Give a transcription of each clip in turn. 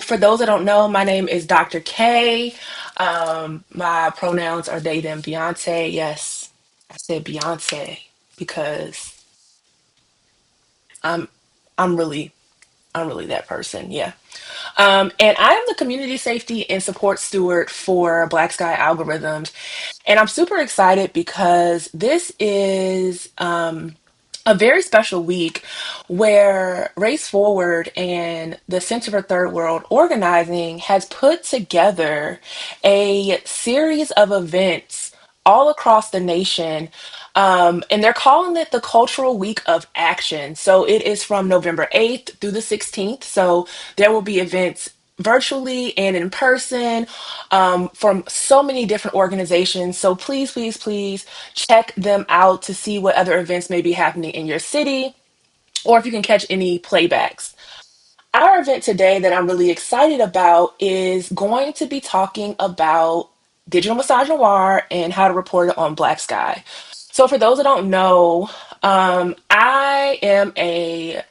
For those that don't know, my name is Dr. K. My pronouns are they, them, Beyonce. Yes, I said Beyonce because I'm I'm really I'm really that person. Yeah. And I am the community safety and support steward for Black Sky Algorithms. And I'm super excited because this is a very special week where Race Forward and the Center for Third World Organizing has put together a series of events all across the nation. And they're calling it the Cultural Week of Action. So it is from November 8th through the 16th. So there will be events virtually and in person from so many different organizations. So please, please, please check them out to see what other events may be happening in your city or if you can catch any playbacks. Our event today that I'm really excited about is going to be talking about digital misogynoir and how to report it on Black Sky. So, for those that don't know, I am a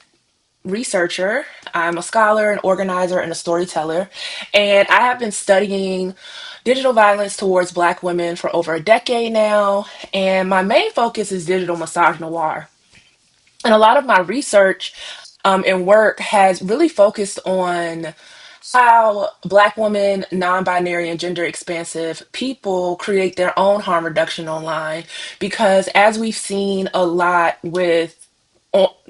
researcher. I'm a scholar, an organizer, and a storyteller. And I have been studying digital violence towards Black women for over a decade now. And my main focus is digital misogynoir. And a lot of my research and work has really focused on how Black women, non binary, and gender expansive people create their own harm reduction online. Because as we've seen a lot with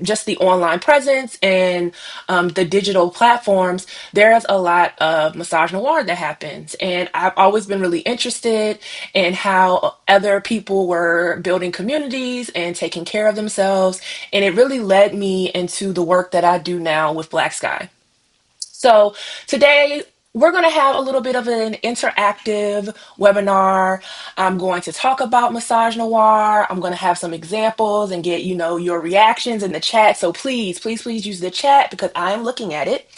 just the online presence and the digital platforms, there's a lot of misogynoir that happens. And I've always been really interested in how other people were building communities and taking care of themselves. And it really led me into the work that I do now with Black Sky. So today we're going to have a little bit of an interactive webinar. I'm going to talk about misogynoir. I'm going to have some examples and get, your reactions in the chat. So please, please, please use the chat because I am looking at it.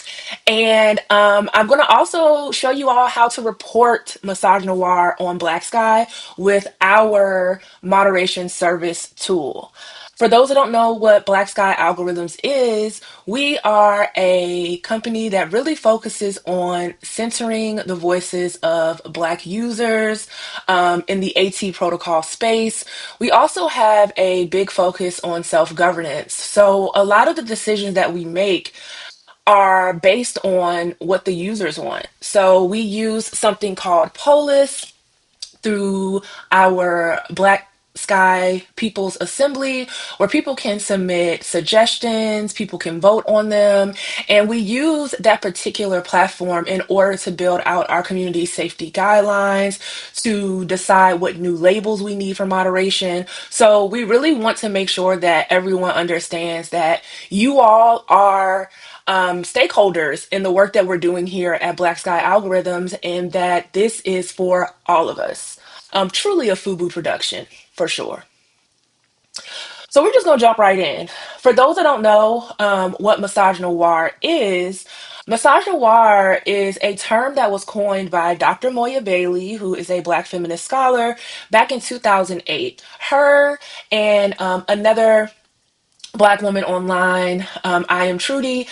And I'm going to also show you all how to report misogynoir on Black Sky with our moderation service tool. For those that don't know what Black Sky Algorithms is, we are a company that really focuses on centering the voices of Black users in the AT protocol space. We also have a big focus on self-governance. So a lot of the decisions that we make are based on what the users want. So we use something called Polis through our Black Sky People's Assembly, where people can submit suggestions, people can vote on them, and we use that particular platform in order to build out our community safety guidelines, to decide what new labels we need for moderation. So we really want to make sure that everyone understands that you all are stakeholders in the work that we're doing here at Black Sky Algorithms, and that this is for all of us. Truly a FUBU production, for sure. So we're just going to jump right in. For those that don't know what misogynoir is, misogynoir is a term that was coined by Dr. Moya Bailey, who is a Black feminist scholar, back in 2008. Her and another Black woman online, I am Trudy,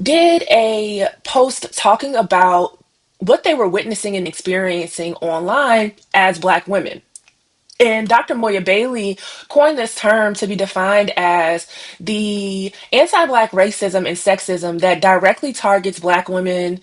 did a post talking about what they were witnessing and experiencing online as Black women. And Dr. Moya Bailey coined this term to be defined as the anti Black racism and sexism that directly targets Black women,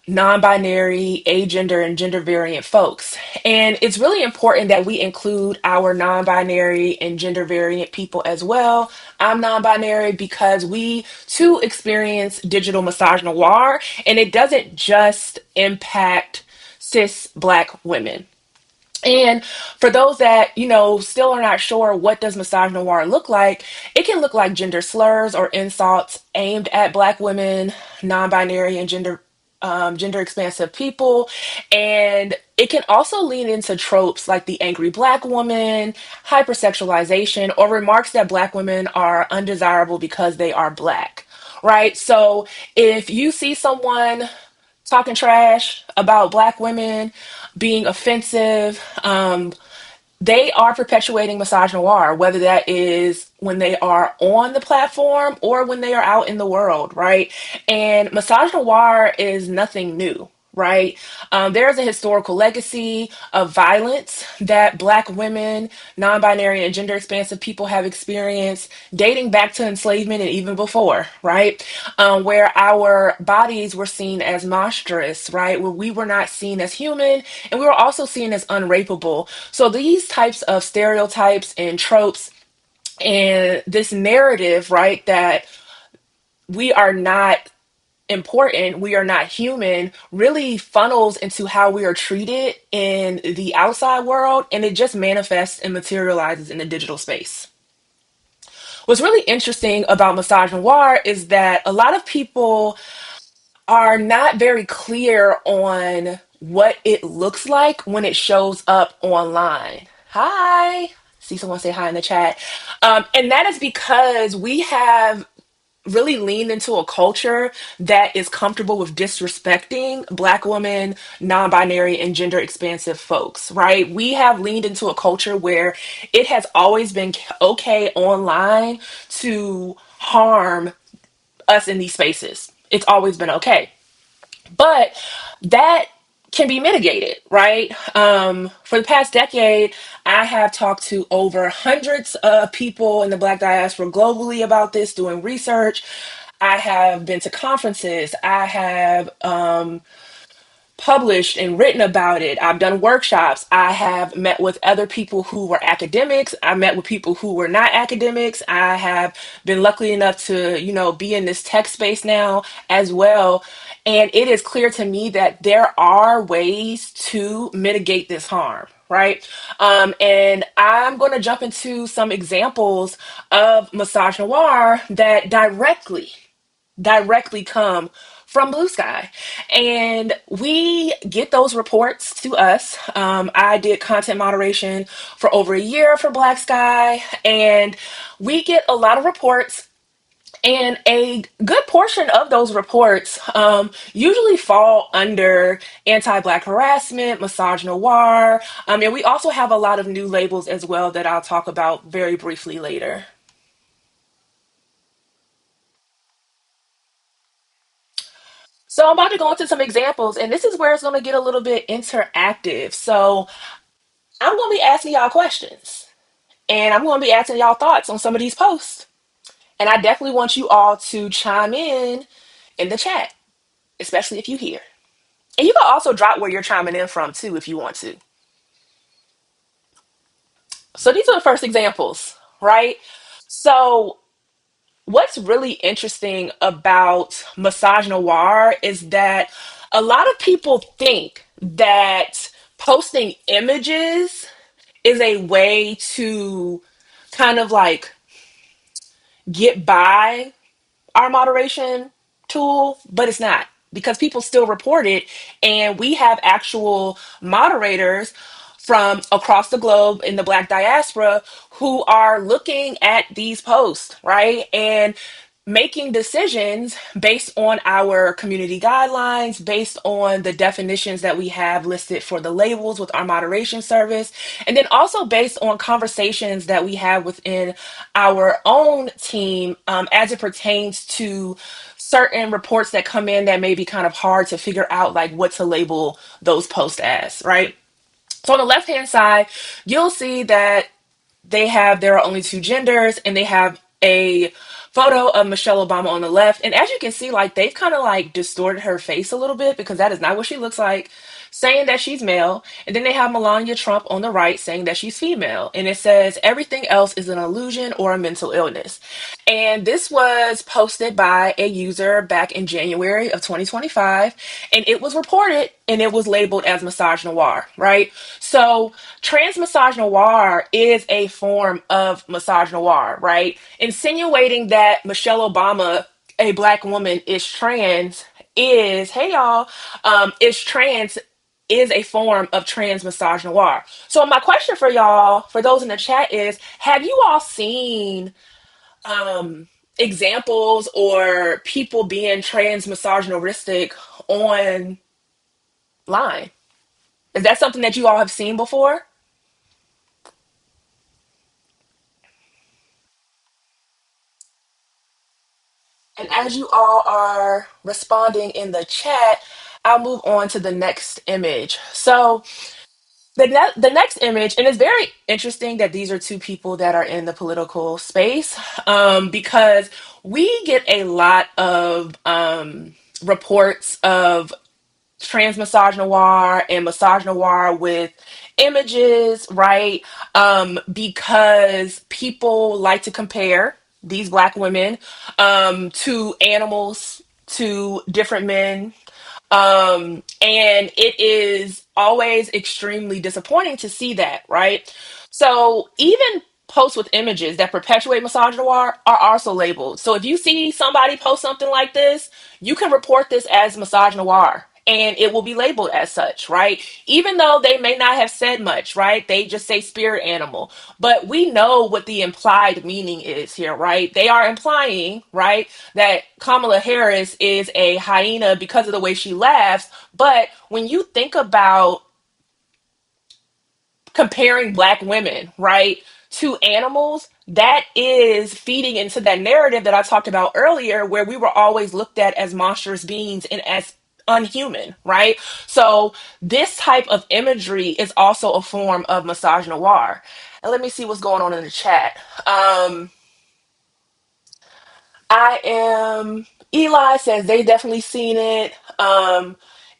non-binary, agender, and gender variant folks. And it's really important that we include our non-binary and gender variant people as well. I'm non-binary because we too experience digital misogynoir, and it doesn't just impact cis Black women. And for those that, still are not sure what does misogynoir look like, it can look like gender slurs or insults aimed at Black women, non-binary, and gender expansive people. And it can also lean into tropes like the angry Black woman, hypersexualization, or remarks that Black women are undesirable because they are Black, right? So if you see someone talking trash about Black women, being offensive, they are perpetuating misogynoir, whether that is when they are on the platform or when they are out in the world, right? And misogynoir is nothing new, right? There is a historical legacy of violence that Black women, non binary, and gender expansive people have experienced dating back to enslavement and even before, right? Where our bodies were seen as monstrous, right? Where we were not seen as human and we were also seen as unrapeable. So these types of stereotypes and tropes and this narrative, right, that we are not important, we are not human, really funnels into how we are treated in the outside world, and it just manifests and materializes in the digital space. What's really interesting about misogynoir is that a lot of people are not very clear on what it looks like when it shows up online. Hi. See someone say hi in the chat. And that is because we have really leaned into a culture that is comfortable with disrespecting Black women, non binary, and gender expansive folks, right? We have leaned into a culture where it has always been okay online to harm us in these spaces. It's always been okay. But that can be mitigated, right? For the past decade, I have talked to over hundreds of people in the Black diaspora globally about this, doing research. I have been to conferences. I have published and written about it. I've done workshops. I have met with other people who were academics. I met with people who were not academics. I have been lucky enough to, be in this tech space now as well. And it is clear to me that there are ways to mitigate this harm. Right. And I'm going to jump into some examples of misogynoir that directly come from Blue Sky. And we get those reports to us. I did content moderation for over a year for Black Sky, and we get a lot of reports. And a good portion of those reports usually fall under anti-Black harassment, misogynoir, and we also have a lot of new labels as well that I'll talk about very briefly later. So I'm about to go into some examples, and this is where it's going to get a little bit interactive. So I'm going to be asking y'all questions, and I'm going to be asking y'all thoughts on some of these posts. And I definitely want you all to chime in the chat, especially if you hear. And you can also drop where you're chiming in from too, if you want to. So these are the first examples, right? So what's really interesting about misogynoir is that a lot of people think that posting images is a way to kind of like get by our moderation tool, but it's not, because people still report it. And we have actual moderators from across the globe in the Black diaspora who are looking at these posts, right? And making decisions based on our community guidelines, based on the definitions that we have listed for the labels with our moderation service, and then also based on conversations that we have within our own team as it pertains to certain reports that come in that may be kind of hard to figure out, like what to label those posts as, right? So on the left hand side, you'll see that there are only two genders, and they have a photo of Michelle Obama on the left. And as you can see, like they've kind of like distorted her face a little bit because that is not what she looks like, saying that she's male. And then they have Melania Trump on the right saying that she's female. And it says everything else is an illusion or a mental illness. And this was posted by a user back in January of 2025. And it was reported and it was labeled as misogynoir, right? So trans misogynoir is a form of misogynoir, right? Insinuating that Michelle Obama, a Black woman, is trans is, hey y'all, is trans is a form of trans misogynoir. So my question for y'all, for those in the chat, is have you all seen examples or people being trans misogynistic online? Is that something that you all have seen before? And as you all are responding in the chat, I'll move on to the next image. So the next image, and it's very interesting that these are two people that are in the political space, because we get a lot of reports of trans misogynoir and misogynoir with images, right? Because people like to compare these black women to animals, to different men, and it is always extremely disappointing to see that, right? So even posts with images that perpetuate misogynoir are also labeled. So if you see somebody post something like this, you can report this as misogynoir and it will be labeled as such, right? Even though they may not have said much, right? They just say spirit animal. But we know what the implied meaning is here, right? They are implying, right, that Kamala Harris is a hyena because of the way she laughs. But when you think about comparing black women, right, to animals, that is feeding into that narrative that I talked about earlier, where we were always looked at as monstrous beings and as unhuman, right? So this type of imagery is also a form of misogynoir. And let me see what's going on in the chat. I am Eli says they definitely seen it.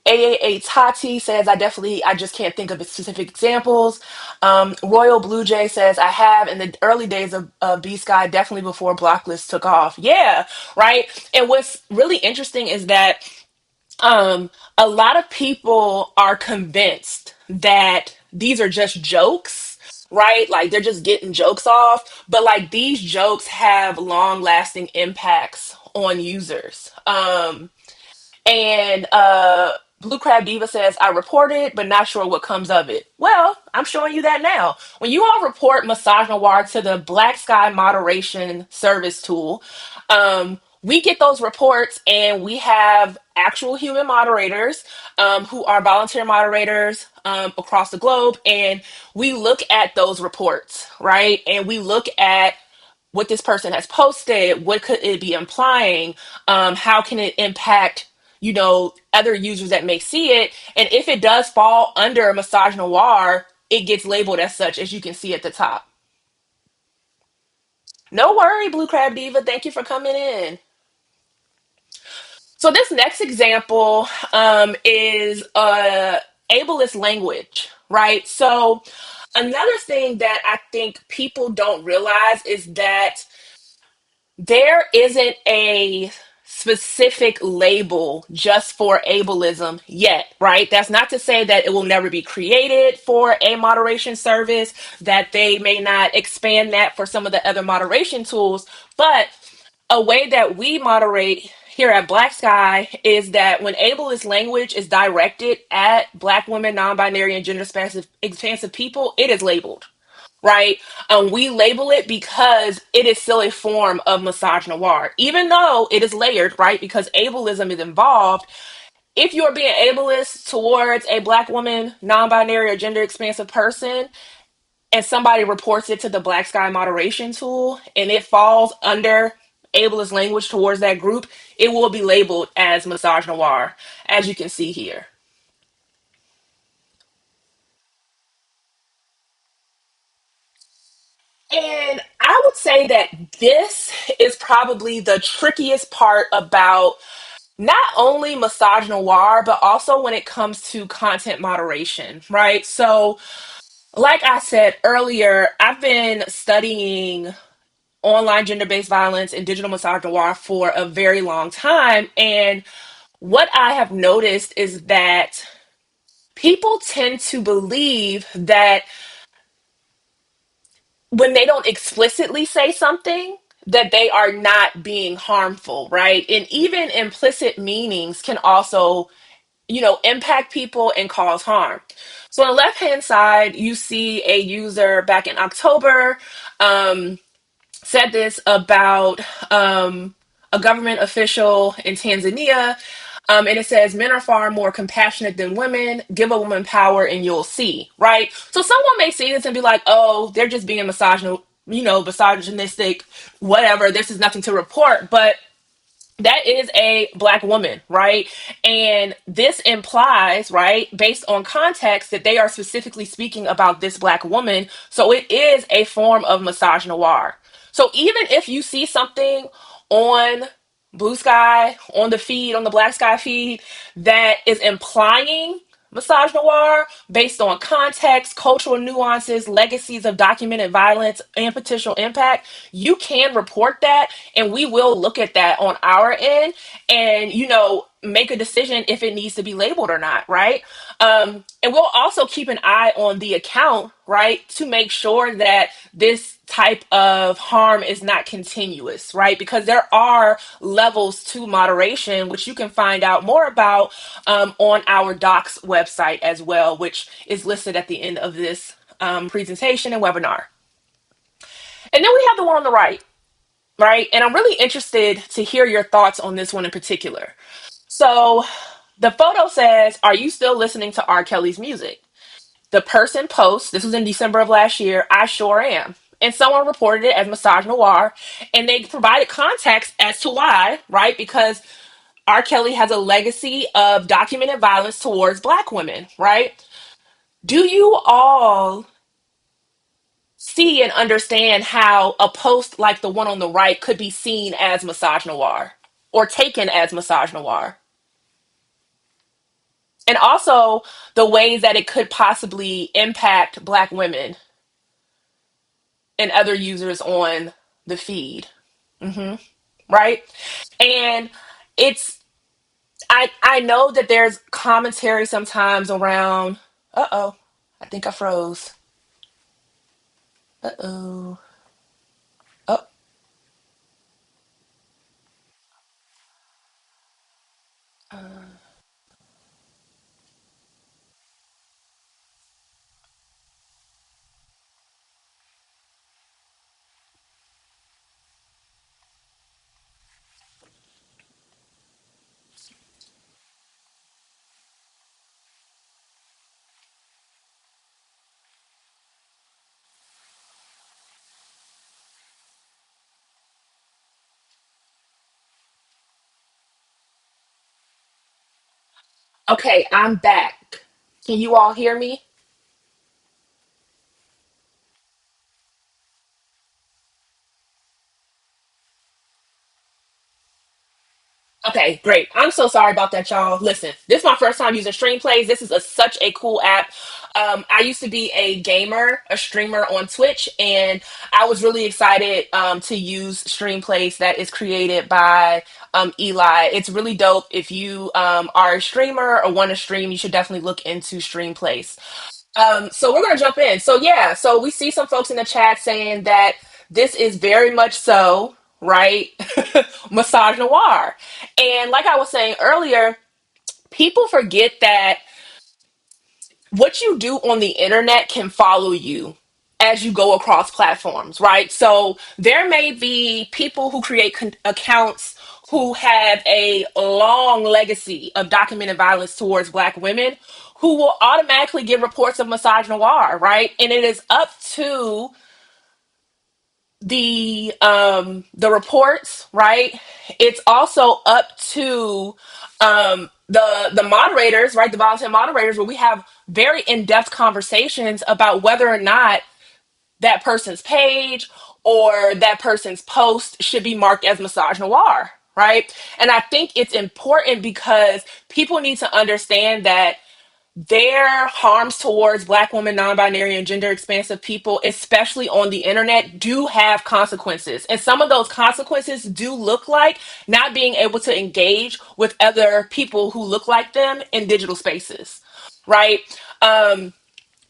AAA Tati says I just can't think of specific examples. Royal Blue Jay says I have in the early days of B Sky, definitely before Blocklist took off. Yeah, right. And what's really interesting is that a lot of people are convinced that these are just jokes, right? Like they're just getting jokes off, but like these jokes have long lasting impacts on users. And Blue Crab Diva says, I reported, but not sure what comes of it. Well, I'm showing you that now. When you all report Misogynoir to the Blacksky Moderation Service tool, we get those reports and we have actual human moderators who are volunteer moderators across the globe. And we look at those reports, right? And we look at what this person has posted, what could it be implying, how can it impact, other users that may see it, and if it does fall under misogynoir, it gets labeled as such, as you can see at the top. No worry, Blue Crab Diva, thank you for coming in. So this next example is ableist language, right? So another thing that I think people don't realize is that there isn't a specific label just for ableism yet, right? That's not to say that it will never be created for a moderation service, that they may not expand that for some of the other moderation tools, but a way that we moderate here at Black Sky is that when ableist language is directed at Black women, non-binary, and gender expansive people, it is labeled, right? We label it because it is still a form of misogynoir, even though it is layered, right? Because ableism is involved. If you're being ableist towards a Black woman, non-binary, or gender expansive person, and somebody reports it to the Black Sky Moderation Tool, and it falls under ableist language towards that group, it will be labeled as misogynoir, as you can see here. And I would say that this is probably the trickiest part about not only misogynoir, but also when it comes to content moderation, right? So, like I said earlier, I've been studying online gender-based violence and digital misogynoir for a very long time. And what I have noticed is that people tend to believe that when they don't explicitly say something, that they are not being harmful, right? And even implicit meanings can also, impact people and cause harm. So on the left hand side, you see a user back in October said this about a government official in Tanzania. And it says, men are far more compassionate than women. Give a woman power and you'll see, right? So someone may see this and be like, oh, they're just being misogynistic, whatever. This is nothing to report. But that is a black woman, right? And this implies, right, based on context, that they are specifically speaking about this black woman. So it is a form of misogynoir. So even if you see something on Blue Sky, on the feed, on the Black Sky feed, that is implying misogynoir based on context, cultural nuances, legacies of documented violence, and potential impact, you can report that, and we will look at that on our end and, make a decision if it needs to be labeled or not, right? And we'll also keep an eye on the account, right, to make sure that this type of harm is not continuous, right? Because there are levels to moderation, which you can find out more about on our docs website as well, which is listed at the end of this presentation and webinar. And then we have the one on the right, right? And I'm really interested to hear your thoughts on this one in particular. So the photo says, "Are you still listening to R. Kelly's music?" The person posts, this was in December of last year, "I sure am." And someone reported it as misogynoir, and they provided context as to why, right? Because R. Kelly has a legacy of documented violence towards black women, right? Do you all see and understand how a post like the one on the right could be seen as misogynoir or taken as misogynoir? And also the ways that it could possibly impact black women and other users on the feed. Hmm. Right? And it's I know that there's commentary sometimes around, uh-oh, I think I froze. Uh-oh. Oh, okay, I'm back. Can you all hear me? Okay, great. I'm so sorry about that, y'all. Listen, this is my first time using Streamplays. This is such a cool app. I used to be a gamer, a streamer on Twitch, and I was really excited to use Streamplays that is created by Eli. It's really dope. If you are a streamer or want to stream, you should definitely look into Streamplays. So we're gonna jump in. So yeah, so we see some folks in the chat saying that this is very much so, right? Massage noir. And like I was saying earlier, people forget that what you do on the internet can follow you as you go across platforms, right? So there may be people who create accounts who have a long legacy of documented violence towards black women who will automatically get reports of misogynoir, right? And it is up to the reports, right? It's also up to the moderators, right? The volunteer moderators, where we have very in-depth conversations about whether or not that person's page or that person's post should be marked as misogynoir, right? And I think it's important because people need to understand that their harms towards black women, non-binary, and gender expansive people, especially on the internet, do have consequences. And some of those consequences do look like not being able to engage with other people who look like them in digital spaces, right?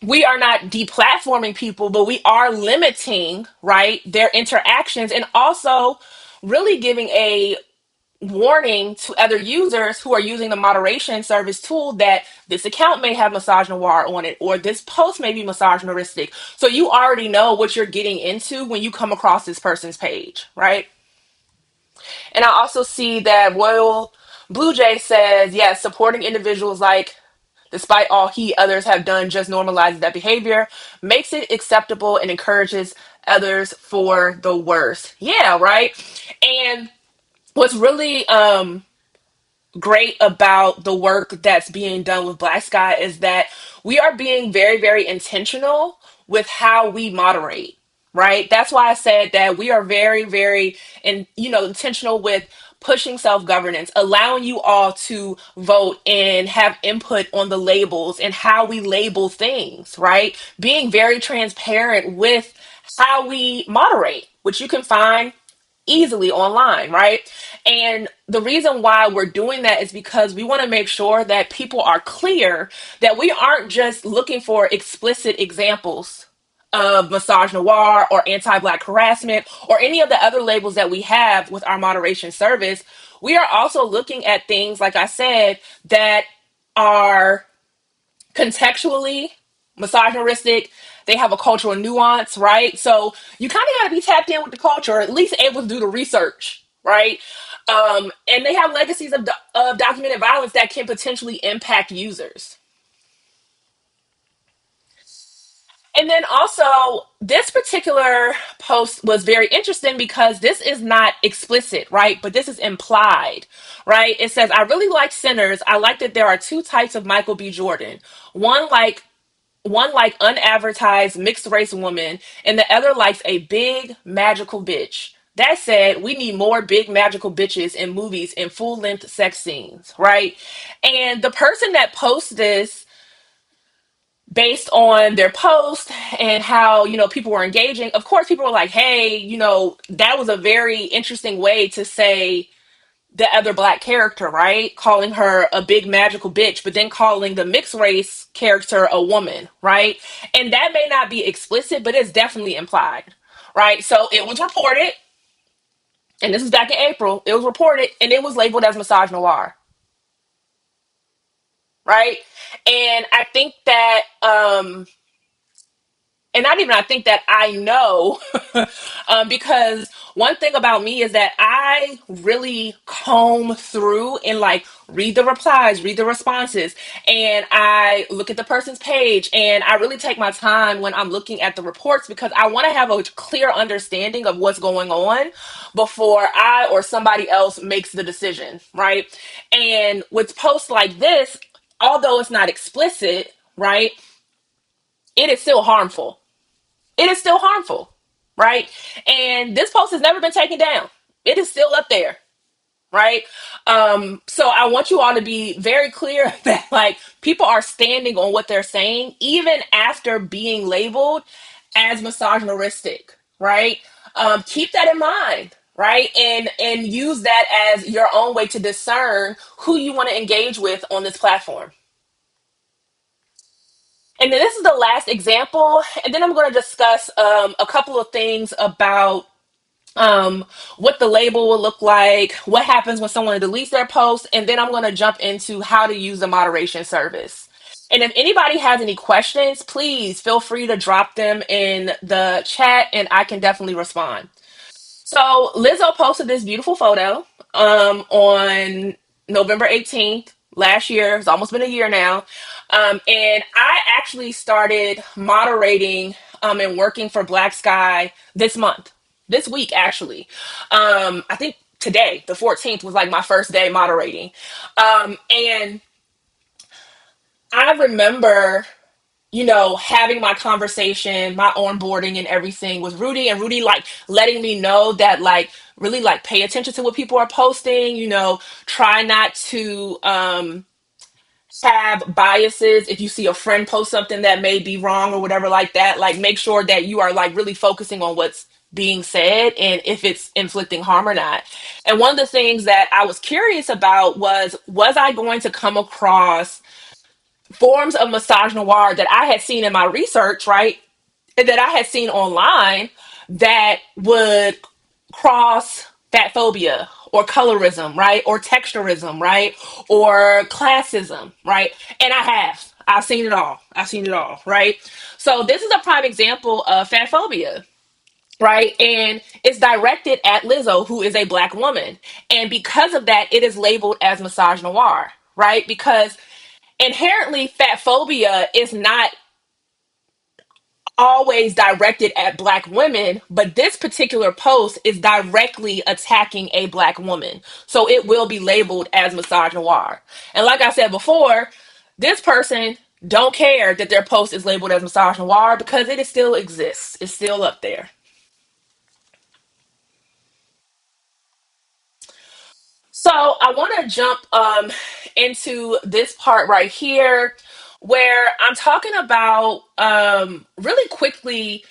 We are not deplatforming people, but we are limiting, right, their interactions, and also really giving a warning to other users who are using the moderation service tool that this account may have misogynoir on it, or this post may be misogynistic. So you already know what you're getting into when you come across this person's page, right? And I also see that Royal Blue Jay says, yes, supporting individuals like despite all he others have done just normalizes that behavior, makes it acceptable, and encourages others for the worst. Yeah, right. And what's really great about the work that's being done with Black Sky is that we are being very, very intentional with how we moderate. Right. That's why I said that we are very, very, intentional with pushing self governance, allowing you all to vote and have input on the labels and how we label things. Right. Being very transparent with how we moderate, which you can find easily online, right? And the reason why we're doing that is because we want to make sure that people are clear that we aren't just looking for explicit examples of misogynoir or anti-black harassment or any of the other labels that we have with our moderation service. We are also looking at things, like I said, that are contextually misogynistic. They have a cultural nuance, right? So you kind of got to be tapped in with the culture, or at least able to do the research, right? And they have legacies of documented violence that can potentially impact users. And then also, this particular post was very interesting because this is not explicit, right? But this is implied, right? It says, I really like Sinners. I like that there are two types of Michael B. Jordan. One like one like unadvertised mixed race woman, and the other likes a big magical bitch. That said, we need more big magical bitches in movies in full length sex scenes, right? And the person that posts this, based on their post and how people were engaging, of course people were like, hey, that was a very interesting way to say the other black character, right? Calling her a big magical bitch, but then calling the mixed race character a woman, right? And that may not be explicit, but it's definitely implied, right? So it was reported, and this was back in April. It was reported, and it was labeled as misogynoir, right? And I think that and not even I think that I know, because one thing about me is that I really comb through and like read the replies, read the responses, and I look at the person's page, and I really take my time when I'm looking at the reports because I want to have a clear understanding of what's going on before I or somebody else makes the decision, right? And with posts like this, although it's not explicit, right, it is still harmful. It is still harmful, right? And this post has never been taken down. It is still up there, right? So I want you all to be very clear that like people are standing on what they're saying, even after being labeled as misogynistic, right? Keep that in mind, right? And use that as your own way to discern who you want to engage with on this platform. And then this is the last example, and then I'm going to discuss a couple of things about um, what the label will look like, what happens when someone deletes their post, and then I'm going to jump into how to use the moderation service. And if anybody has any questions, please feel free to drop them in the chat, and I can definitely respond. So Lizzo posted this beautiful photo on November 18th last year. It's almost been a year now. And I actually started moderating and working for Black Sky this month, this week, actually. I think today, the 14th, was like my first day moderating. And I remember having my conversation, my onboarding and everything with Rudy, and Rudy like letting me know that like really like pay attention to what people are posting, try not to have biases. If you see a friend post something that may be wrong or whatever like that, like make sure that you are like really focusing on what's being said and if it's inflicting harm or not. And one of the things that I was curious about was I going to come across forms of misogynoir that I had seen in my research, right? That I had seen online that would cross fat phobia or colorism, right? Or texturism, right? Or classism, right? And I have. I've seen it all. I've seen it all, right? So this is a prime example of fat phobia, right? And it's directed at Lizzo, who is a black woman. And because of that, it is labeled as misogynoir, right? Because inherently fat phobia is not always directed at Black women, but this particular post is directly attacking a Black woman. So it will be labeled as misogynoir. And like I said before, this person don't care that their post is labeled as misogynoir because it still exists. It's still up there. So I want to jump into this part right here where I'm talking about really quickly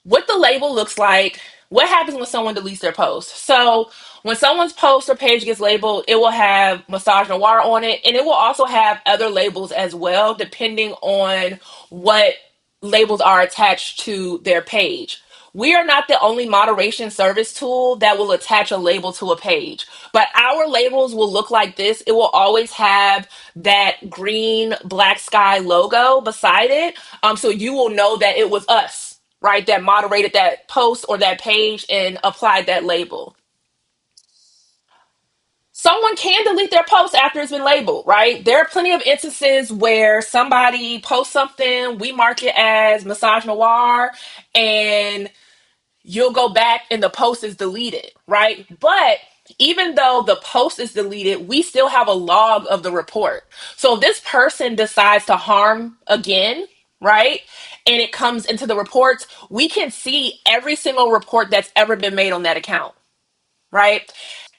what the label looks like, what happens when someone deletes their post. So when someone's post or page gets labeled, it will have Massage Noir on it, and it will also have other labels as well, depending on what labels are attached to their page. We are not the only moderation service tool that will attach a label to a page, but our labels will look like this. It will always have that green black sky logo beside it. So you will know that it was us, right, that moderated that post or that page and applied that label. Someone can delete their post after it's been labeled, right? There are plenty of instances where somebody posts something, we mark it as Massage Noir, and you'll go back and the post is deleted, right? But even though the post is deleted, we still have a log of the report. So if this person decides to harm again, right, and it comes into the reports, we can see every single report that's ever been made on that account, right?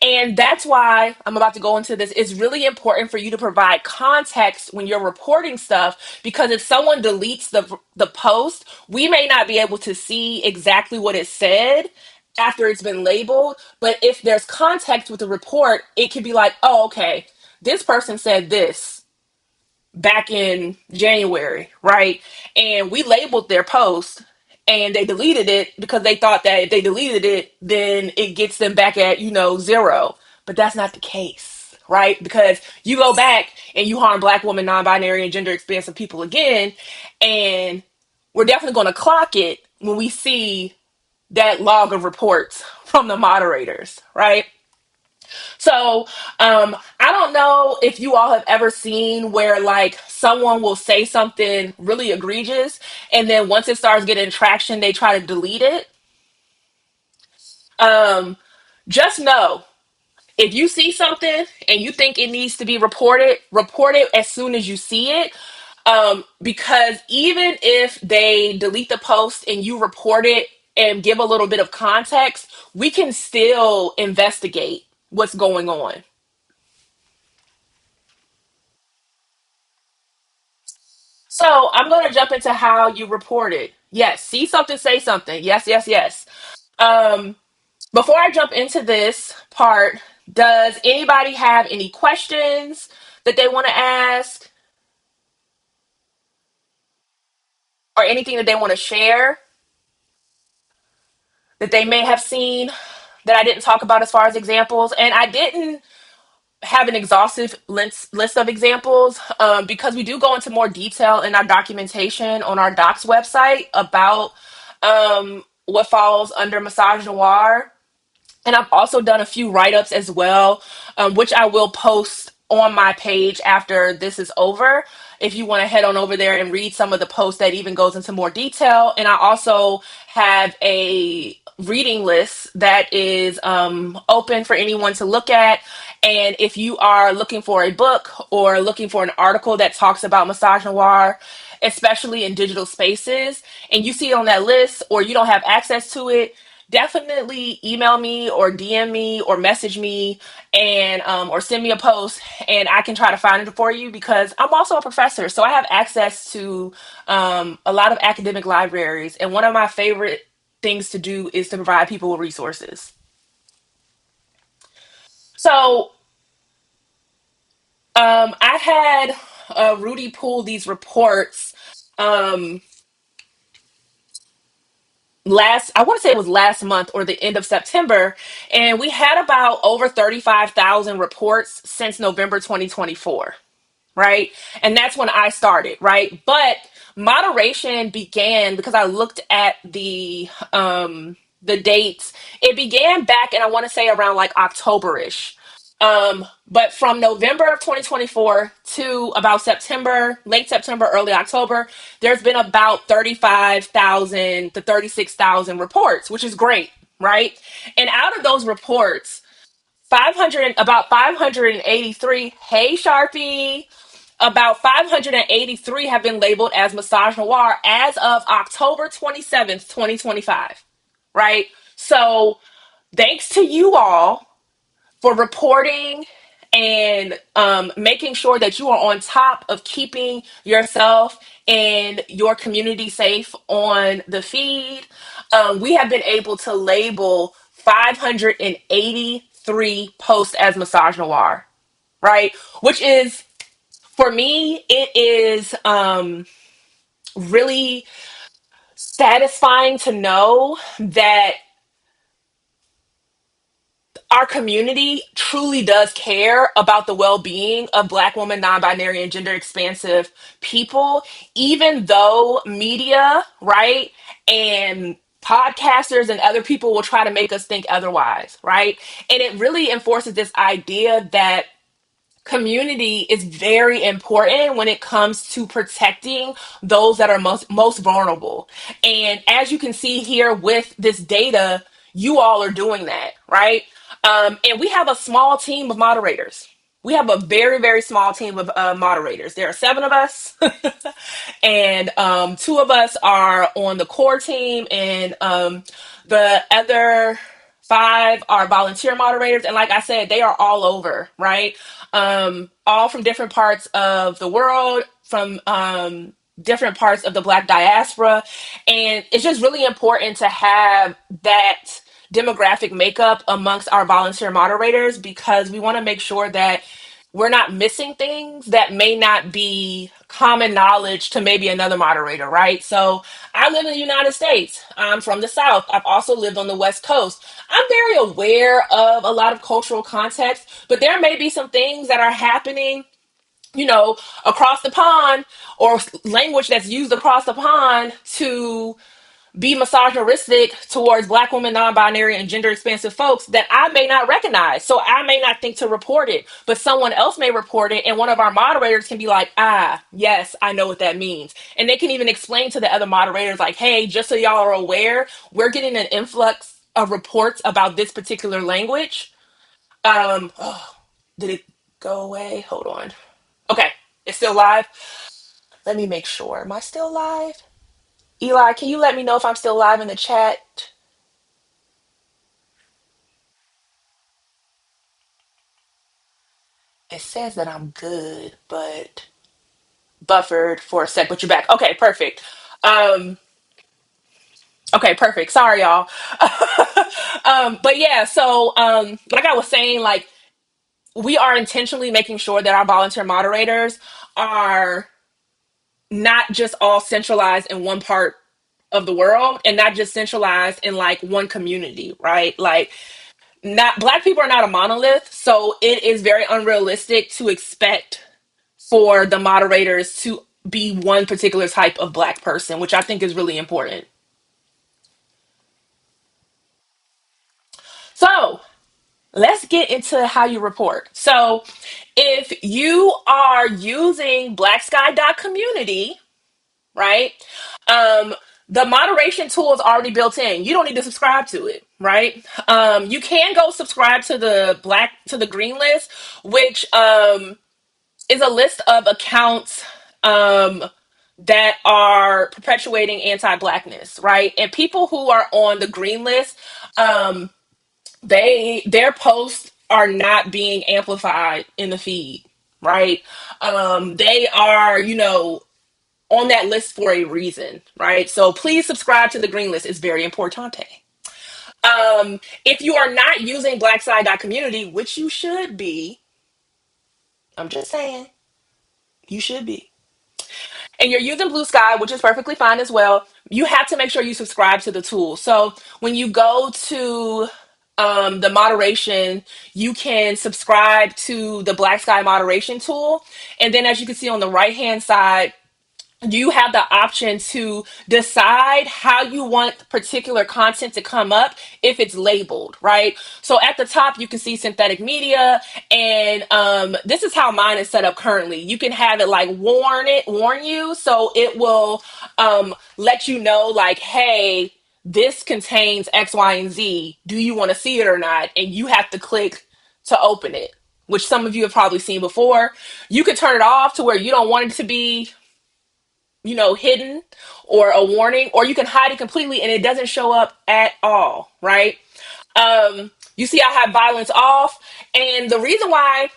And that's why I'm about to go into this. It's really important for you to provide context when you're reporting stuff because if someone deletes the post, we may not be able to see exactly what it said after it's been labeled. But if there's context with the report, it could be like, oh, okay, this person said this back in January, right? And we labeled their post and they deleted it because they thought that if they deleted it, then it gets them back at, zero. But that's not the case, right? Because you go back and you harm Black women, non-binary, and gender expansive people again, and we're definitely going to clock it when we see that log of reports from the moderators, right? So I don't know if you all have ever seen where like someone will say something really egregious and then once it starts getting traction, they try to delete it. Um, just know if you see something and you think it needs to be reported, report it as soon as you see it. Because even if they delete the post and you report it and give a little bit of context, we can still investigate what's going on. So I'm going to jump into how you report it. Yes, see something, say something. Yes, yes, yes. Um, Before I jump into this part, does anybody have any questions that they want to ask or anything that they want to share that they may have seen that I didn't talk about as far as examples? And I didn't have an exhaustive list of examples because we do go into more detail in our documentation on our docs website about what falls under Massage Noir. And I've also done a few write ups as well, which I will post on my page after this is over. If you want to head on over there and read some of the posts that even goes into more detail. And I also have a reading list that is open for anyone to look at. And if you are looking for a book or looking for an article that talks about Massage Noir, especially in digital spaces, and you see it on that list or you don't have access to it, definitely email me or DM me or message me and or send me a post and I can try to find it for you because I'm also a professor. So I have access to a lot of academic libraries. And one of my favorite things to do is to provide people with resources. So I've had Rudy pull these reports um, I want to say it was last month or the end of September, and we had about over 35,000 reports since November 2024, right? And that's when I started, right? But moderation began because I looked at the dates. It began back and I want to say around like October-ish. But from November of 2024 to about September, late September, early October, there's been about 35,000 to 36,000 reports, which is great, right? And out of those reports, 500, about 583, hey Sharpie, about 583 have been labeled as misogynoir as of October 27th, 2025, right? So thanks to you all for reporting and making sure that you are on top of keeping yourself and your community safe on the feed. We have been able to label 583 posts as misogynoir, right? Which is, for me, it is really satisfying to know that our community truly does care about the well-being of Black women, non-binary, and gender expansive people, even though media, right, and podcasters and other people will try to make us think otherwise, right? And it really enforces this idea that community is very important when it comes to protecting those that are most vulnerable. And as you can see here with this data, you all are doing that, right? And we have a small team of moderators. We have a very, very small team of moderators. There are 7 of us, and 2 of us are on the core team, and the other 5 are volunteer moderators. And like I said, they are all over, right? All from different parts of the world, from different parts of the Black diaspora. And it's just really important to have that demographic makeup amongst our volunteer moderators, because we want to make sure that we're not missing things that may not be common knowledge to maybe another moderator, right? So I live in the United States. I'm from the South. I've also lived on the West Coast. I'm very aware of a lot of cultural context, but there may be some things that are happening, across the pond, or language that's used across the pond to be misogynistic towards Black women, non-binary, and gender expansive folks that I may not recognize. So I may not think to report it, but someone else may report it, and one of our moderators can be like, yes, I know what that means. And they can even explain to the other moderators, like, hey, just so y'all are aware, we're getting an influx of reports about this particular language. Did it go away? Hold on. Okay, it's still live. Let me make sure. Am I still live? Eli, can you let me know if I'm still live in the chat? It says that I'm good, but buffered for a sec, but you're back. Okay, perfect. Um, okay, perfect. Sorry, y'all. But yeah, so like I was saying, like, we are intentionally making sure that our volunteer moderators are not just all centralized in one part of the world, and not just centralized in like one community, right? Like, not Black people are not a monolith, so it is very unrealistic to expect for the moderators to be one particular type of Black person, which I think is really important. So let's get into how you report. So if you are using blacksky.community, right? Um, the moderation tool is already built in. You don't need to subscribe to it, right? You can go subscribe to the green list, which is a list of accounts um, that are perpetuating anti-Blackness, right? And people who are on the green list, um, their posts are not being amplified in the feed, right? They are, on that list for a reason, right? So please subscribe to the green list. It's very importante. If you are not using blackside.community, which you should be, I'm just saying, you should be, and you're using Blue Sky, which is perfectly fine as well, you have to make sure you subscribe to the tool. So when you go to the moderation, you can subscribe to the Black Sky Moderation Tool. And then as you can see on the right hand side, you have the option to decide how you want particular content to come up if it's labeled, right? So at the top, you can see synthetic media, and this is how mine is set up currently. You can have it like warn you, so it will let you know, like, hey, this contains X, Y, and Z. Do you want to see it or not? And you have to click to open it, which some of you have probably seen before. You could turn it off to where you don't want it to be, hidden or a warning, or you can hide it completely and it doesn't show up at all, right? You see, I have violence off, and the reason why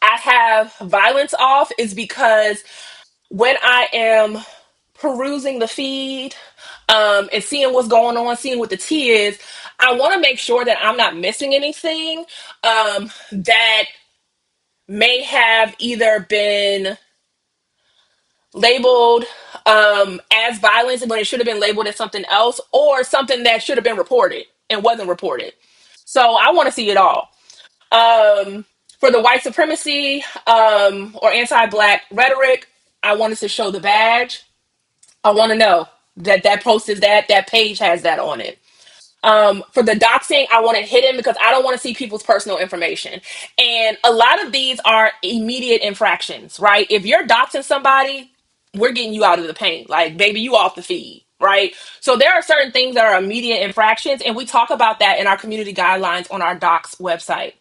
I have violence off is because when I am perusing the feed, and seeing what's going on, seeing what the tea is, I want to make sure that I'm not missing anything that may have either been labeled as violence when it should have been labeled as something else, or something that should have been reported and wasn't reported. So I want to see it all. For the white supremacy or anti-black rhetoric, I wanted to show the badge. I want to know that that post is that page has that on it. For the doxing, I want it hidden because I don't want to see people's personal information. And a lot of these are immediate infractions, right? If you're doxing somebody, we're getting you out of the paint. Like, baby, you off the feed, right? So there are certain things that are immediate infractions, and we talk about that in our community guidelines on our docs website.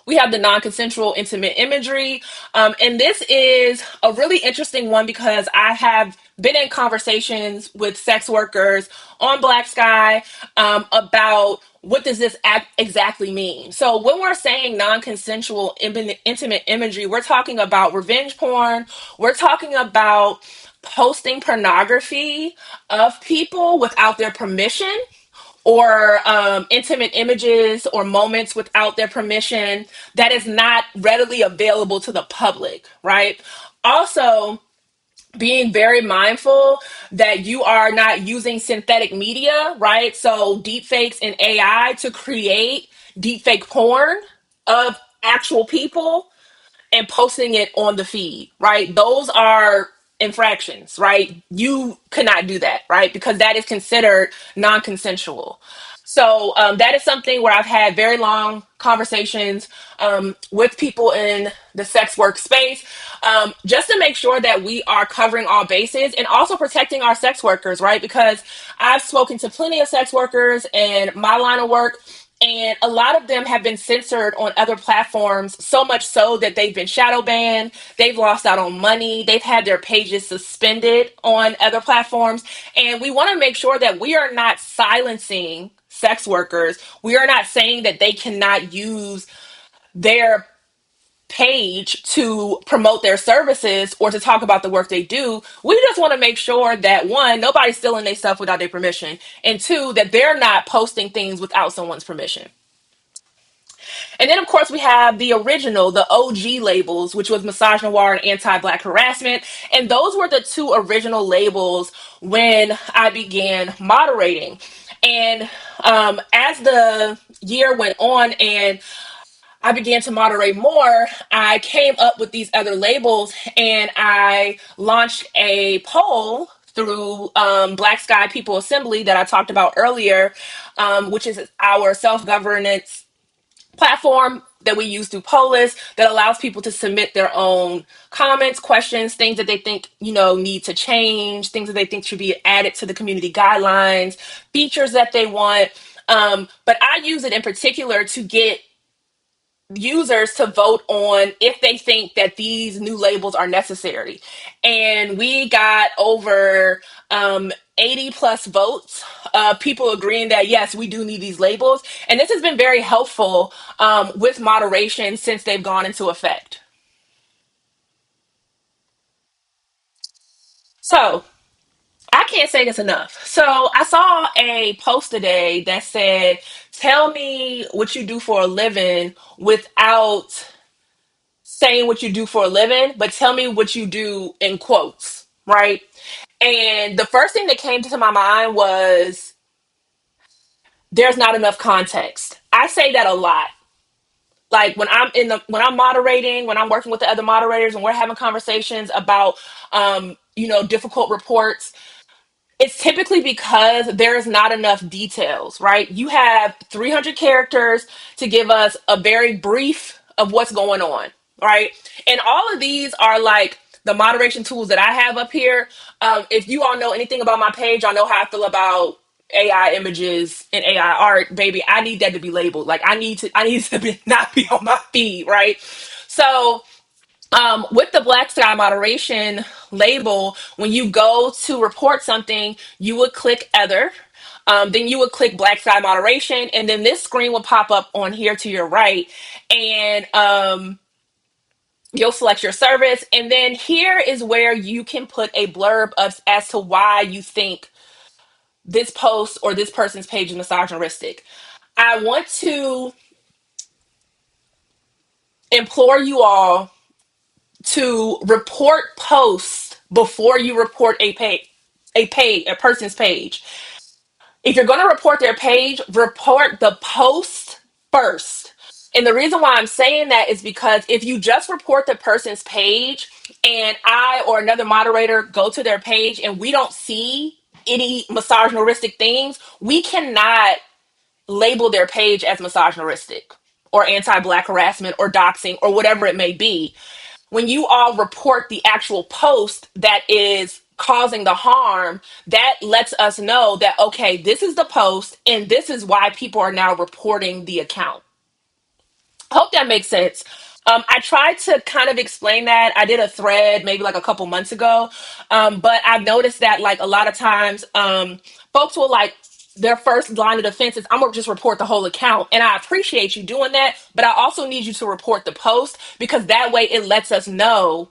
We have the non-consensual intimate imagery. And this is a really interesting one because I have been in conversations with sex workers on Black Sky about what does this exactly mean. So when we're saying non-consensual intimate imagery, we're talking about revenge porn. We're talking about posting pornography of people without their permission, or intimate images or moments without their permission that is not readily available to the public, right? Also, being very mindful that you are not using synthetic media, right? So deepfakes and AI to create deepfake porn of actual people and posting it on the feed, right? Those are infractions, right? You cannot do that, right? Because that is considered non consensual. So that is something where I've had very long conversations with people in the sex work space, just to make sure that we are covering all bases and also protecting our sex workers, right? Because I've spoken to plenty of sex workers in my line of work, and a lot of them have been censored on other platforms, so much so that they've been shadow banned, they've lost out on money, they've had their pages suspended on other platforms. And we want to make sure that we are not silencing sex workers. We are not saying that they cannot use their page to promote their services or to talk about the work they do. We just want to make sure that, one, nobody's stealing their stuff without their permission, and two, that they're not posting things without someone's permission. And then, of course, we have the original, the OG labels, which was Misogynoir and Anti-Black Harassment. And those were the two original labels when I began moderating. And as the year went on and I began to moderate more, I came up with these other labels, and I launched a poll through Black Sky People Assembly that I talked about earlier, which is our self-governance platform that we use through Polis that allows people to submit their own comments, questions, things that they think, need to change, things that they think should be added to the community guidelines, features that they want. But I use it in particular to get users to vote on if they think that these new labels are necessary. And we got over 80 plus votes, people agreeing that yes, we do need these labels. And this has been very helpful with moderation since they've gone into effect. So I can't say this enough. So I saw a post today that said, tell me what you do for a living without saying what you do for a living, but tell me what you do in quotes, right? And the first thing that came to my mind was there's not enough context. I say that a lot. Like when I'm moderating, when I'm working with the other moderators and we're having conversations about difficult reports, it's typically because there is not enough details, right? You have 300 characters to give us a very brief of what's going on, right? And all of these are like the moderation tools that I have up here. If you all know anything about my page, I know how I feel about AI images and AI art, baby. I need that to be labeled. Like I need to not be on my feed, right? So with the Black Sky Moderation label, when you go to report something, you would click Other. Then you would click Black Sky Moderation, and then this screen will pop up on here to your right, and you'll select your service. And then here is where you can put a blurb of as to why you think this post or this person's page is misogynistic. I want to implore you all to report posts before you report a person's page. If you're going to report their page, report the post first. And the reason why I'm saying that is because if you just report the person's page and I or another moderator go to their page and we don't see any misogynistic things, we cannot label their page as misogynistic or anti-Black harassment or doxing or whatever it may be. When you all report the actual post that is causing the harm, that lets us know that, okay, this is the post and this is why people are now reporting the account. Hope that makes sense. I tried to kind of explain that. I did a thread maybe like a couple months ago, but I've noticed that like a lot of times folks will like their first line of defense is I'm gonna just report the whole account, and I appreciate you doing that, but I also need you to report the post because that way it lets us know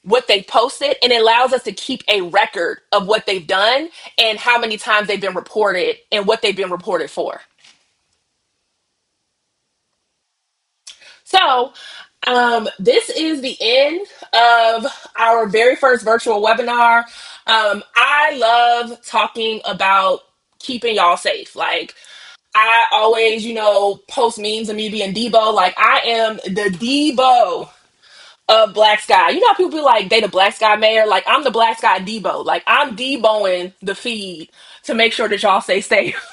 what they posted and it allows us to keep a record of what they've done and how many times they've been reported and what they've been reported for. So, this is the end of our very first virtual webinar. I love talking about keeping y'all safe. Like, I always, post memes of me being Debo. Like, I am the Debo of Black Sky. You know how people be like, they the Black Sky mayor? Like, I'm the Black Sky Debo. Like, I'm Deboing the feed to make sure that y'all stay safe.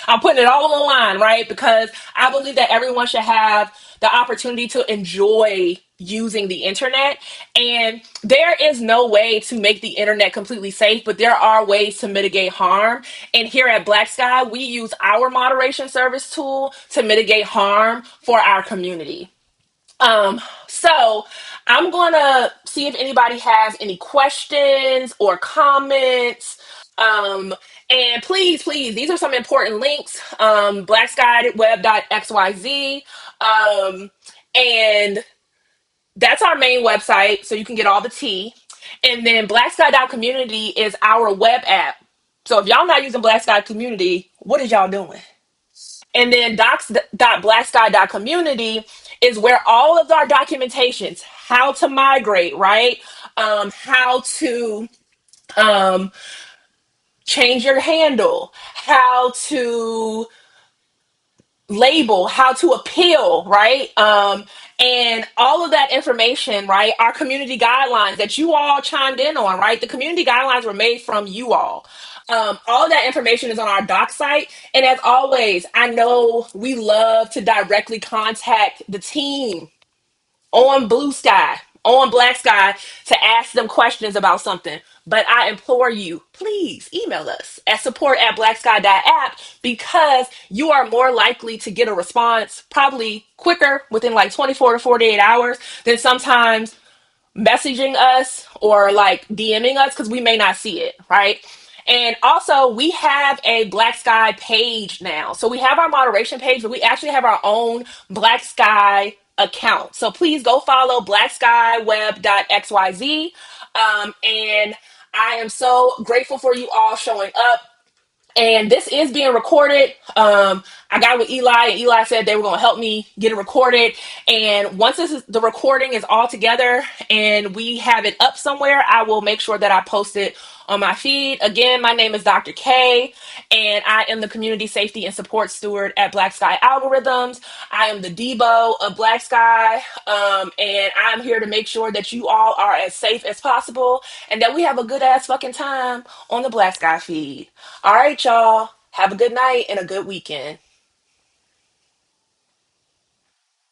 I'm putting it all on the line, right? Because I believe that everyone should have the opportunity to enjoy using the internet. And there is no way to make the internet completely safe, but there are ways to mitigate harm. And here at Black Sky, we use our moderation service tool to mitigate harm for our community. So I'm gonna see if anybody has any questions or comments. And please, these are some important links. Blackskyweb.xyz. And that's our main website, so you can get all the tea. And then blacksky.community is our web app. So if y'all not using Black Sky Community, what is y'all doing? And then docs.blacksky.community is where all of our documentations, how to migrate, right? How to change your handle, how to label, how to appeal, right? And all of that information, right? Our community guidelines that you all chimed in on, right? The community guidelines were made from you all. All of that information is on our doc site. And as always, I know we love to directly contact the team on Blue Sky, on Black Sky, to ask them questions about something. But I implore you, please email us at support@blacksky.app because you are more likely to get a response probably quicker within like 24 to 48 hours than sometimes messaging us or like DMing us because we may not see it, right? And also, we have a Black Sky page now. So we have our moderation page, but we actually have our own Black Sky account. So please go follow blackskyweb.xyz. And I am so grateful for you all showing up. And this is being recorded. I got with Eli, and Eli said they were going to help me get it recorded. And once the recording is all together and we have it up somewhere, I will make sure that I post it on my feed. Again, my name is Dr. K, and I am the community safety and support steward at Black Sky Algorithms. I am the Debo of Black Sky, and I'm here to make sure that you all are as safe as possible and that we have a good ass fucking time on the Black Sky feed. All right, y'all. Have a good night and a good weekend.